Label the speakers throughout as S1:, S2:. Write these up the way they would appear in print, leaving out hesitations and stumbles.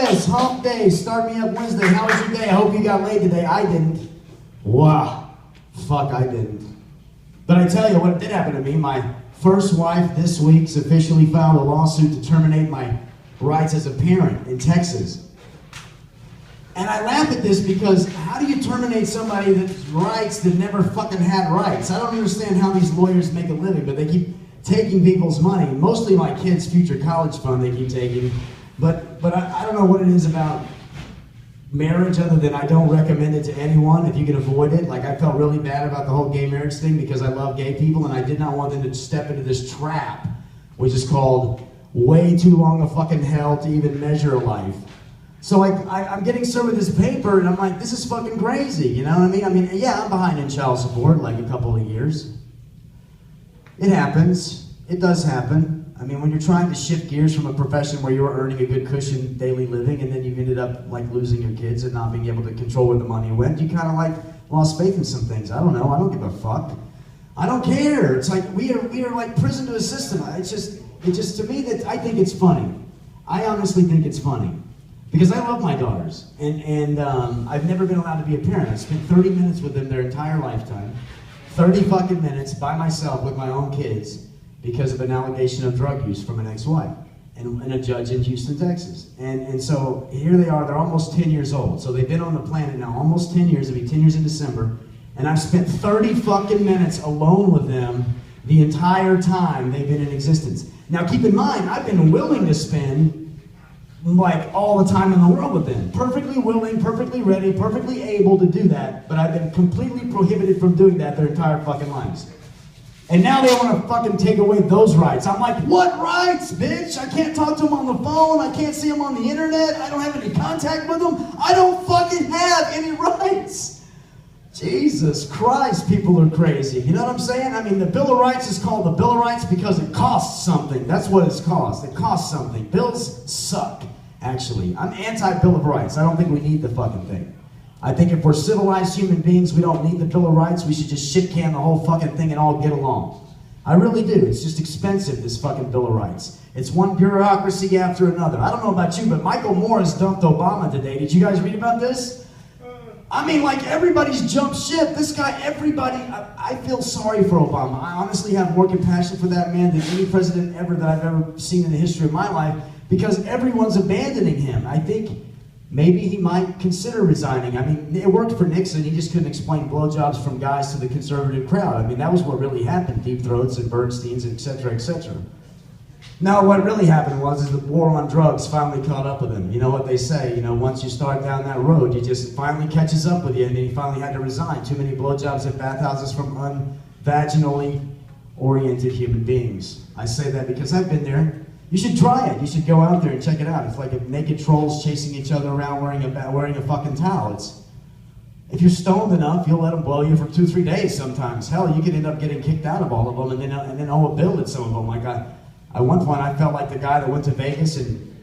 S1: Bliss, hump day, start me up Wednesday. How was your day? I hope you got laid today. I didn't. Wow. Fuck, I didn't. But I tell you what did happen to me. My first wife this week's officially filed a lawsuit to terminate my rights as a parent in Texas. And I laugh at this because how do you terminate somebody that's rights that never fucking had rights? I don't understand how these lawyers make a living, but they keep taking people's money. Mostly my kids' future college fund they keep taking. But I don't know what it is about marriage other than I don't recommend it to anyone if you can avoid it. Like I felt really bad about the whole gay marriage thing because I love gay people and I did not want them to step into this trap, which is called way too long a fucking hell to even measure life. So I'm getting served with this paper and I'm like, this is fucking crazy, you know what I mean? I mean, yeah, I'm behind in child support like a couple of years. It happens. It does happen. I mean, when you're trying to shift gears from a profession where you were earning a good cushion daily living and then you ended up like losing your kids and not being able to control where the money went, you kind of like lost faith in some things. I don't know. I don't give a fuck. I don't care. It's like we are like prison to a system. It's just to me that I think it's funny. I honestly think it's funny. Because I love my daughters, and I've never been allowed to be a parent. I spent 30 minutes with them their entire lifetime, 30 fucking minutes by myself with my own kids because of an allegation of drug use from an ex-wife and a judge in Houston, Texas. And so here they are, they're almost 10 years old. So they've been on the planet now almost 10 years, it'll be 10 years in December, and I've spent 30 fucking minutes alone with them the entire time they've been in existence. Now keep in mind, I've been willing to spend like all the time in the world with them. Perfectly willing, perfectly ready, perfectly able to do that, but I've been completely prohibited from doing that their entire fucking lives. And now they want to fucking take away those rights. I'm like, what rights, bitch? I can't talk to them on the phone, I can't see them on the internet, I don't have any contact with them, I don't fucking have any rights. Jesus Christ, people are crazy. You know what I'm saying? I mean, the Bill of Rights is called the Bill of Rights because it costs something. That's what it's cost. It costs something. Bills suck, actually. I'm anti-Bill of Rights. I don't think we need the fucking thing. I think if we're civilized human beings, we don't need the Bill of Rights. We should just shit can the whole fucking thing and all get along. I really do. It's just expensive, this fucking Bill of Rights. It's one bureaucracy after another. I don't know about you, but Michael Moore has dumped Obama today. Did you guys read about this? I mean, like, everybody's jumped ship. This guy, everybody, I feel sorry for Obama. I honestly have more compassion for that man than any president ever that I've ever seen in the history of my life because everyone's abandoning him. I think maybe he might consider resigning. I mean, it worked for Nixon. He just couldn't explain blowjobs from guys to the conservative crowd. I mean, that was what really happened, Deep Throats and Bernsteins, et cetera, et cetera. Now, what really happened was the war on drugs finally caught up with him. You know what they say, you know, once you start down that road, it just finally catches up with you, and then he finally had to resign. Too many blowjobs at bathhouses from unvaginally oriented human beings. I say that because I've been there. You should try it. You should go out there and check it out. It's like naked trolls chasing each other around wearing a fucking towel. If you're stoned enough, you'll let them blow you for 2-3 days sometimes. Hell, you could end up getting kicked out of all of them and then owe a bill at some of them. Like at one point, I felt like the guy that went to Vegas and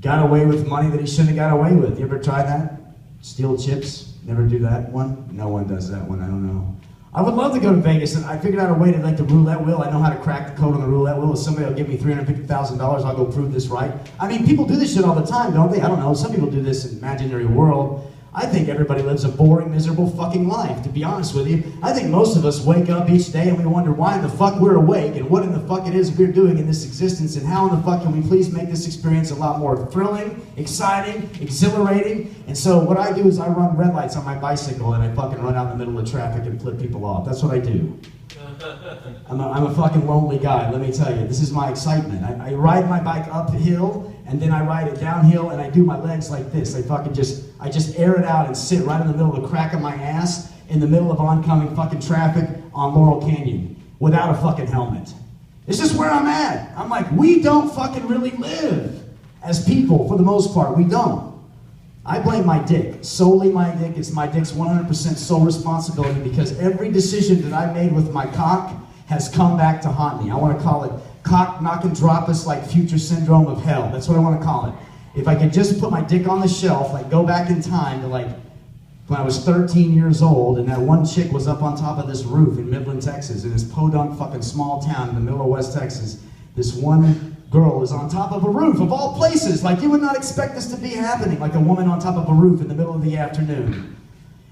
S1: got away with money that he shouldn't have got away with. You ever try that? Steal chips? Never do that one? No one does that one, I don't know. I would love to go to Vegas, and I figured out a way to like the roulette wheel. I know how to crack the code on the roulette wheel. If somebody will give me $350,000, I'll go prove this right. I mean, people do this shit all the time, don't they? I don't know. Some people do this in imaginary world. I think everybody lives a boring, miserable fucking life, to be honest with you. I think most of us wake up each day and we wonder why in the fuck we're awake and what in the fuck it is we're doing in this existence and how in the fuck can we please make this experience a lot more thrilling, exciting, exhilarating. And so what I do is I run red lights on my bicycle and I fucking run out in the middle of traffic and flip people off. That's what I do. I'm a fucking lonely guy, let me tell you. This is my excitement. I ride my bike uphill and then I ride it downhill and I do my legs like this. I just air it out and sit right in the middle of the crack of my ass in the middle of oncoming fucking traffic on Laurel Canyon without a fucking helmet. It's just where I'm at. I'm like, we don't fucking really live as people for the most part. We don't. I blame my dick, solely my dick. It's my dick's 100% sole responsibility because every decision that I made with my cock has come back to haunt me. I want to call it cock knock and drop us like future syndrome of hell. That's what I want to call it. If I could just put my dick on the shelf, like go back in time to like when I was 13 years old and that one chick was up on top of this roof in Midland, Texas, in this podunk fucking small town in the middle of West Texas, this one girl is on top of a roof, of all places. Like, you would not expect this to be happening, like a woman on top of a roof in the middle of the afternoon.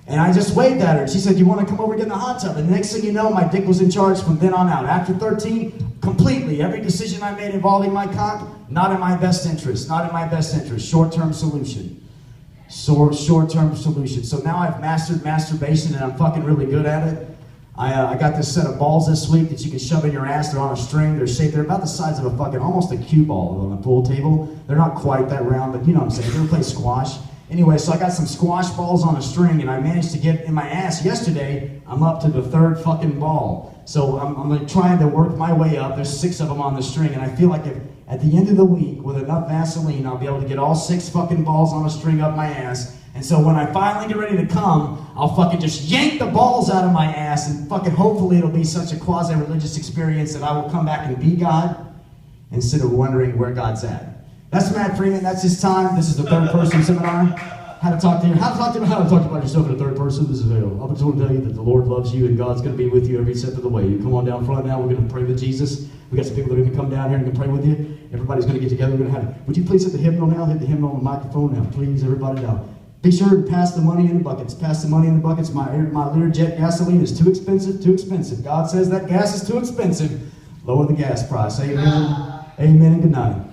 S1: And I just waved at her, and she said, you want to come over and get in the hot tub? And the next thing you know, my dick was in charge from then on out. After 13, completely, every decision I made involving my cock, not in my best interest, not in my best interest. Short-term solution. Short-term solution. So now I've mastered masturbation, and I'm fucking really good at it. I got this set of balls this week that you can shove in your ass. They're on a string. They're shaped. They're about the size of a fucking, almost a cue ball on a pool table. They're not quite that round, but you know what I'm saying. You ever play squash? Anyway, so I got some squash balls on a string, and I managed to get in my ass yesterday. I'm up to the third fucking ball. So I'm trying to work my way up. There's 6 of them on the string, and I feel like if at the end of the week, with enough Vaseline, I'll be able to get all 6 fucking balls on a string up my ass. And so when I finally get ready to come, I'll fucking just yank the balls out of my ass, and fucking hopefully it'll be such a quasi-religious experience that I will come back and be God instead of wondering where God's at. That's Matt Freeman. That's his time. This is the third person seminar. How to talk to about yourself in the third person. This is I'll just want to tell you that the Lord loves you and God's going to be with you every step of the way. You come on down front now. We're going to pray with Jesus. We got some people that are going to come down here and pray with you. Everybody's going to get together. We're going to have. Would you please hit the hymnal now? Hit the hymnal on the microphone now, please, everybody now. Be sure to pass the money in the buckets. Pass the money in the buckets. My Learjet gasoline is too expensive. Too expensive. God says that gas is too expensive. Lower the gas price. Amen. Amen and good night.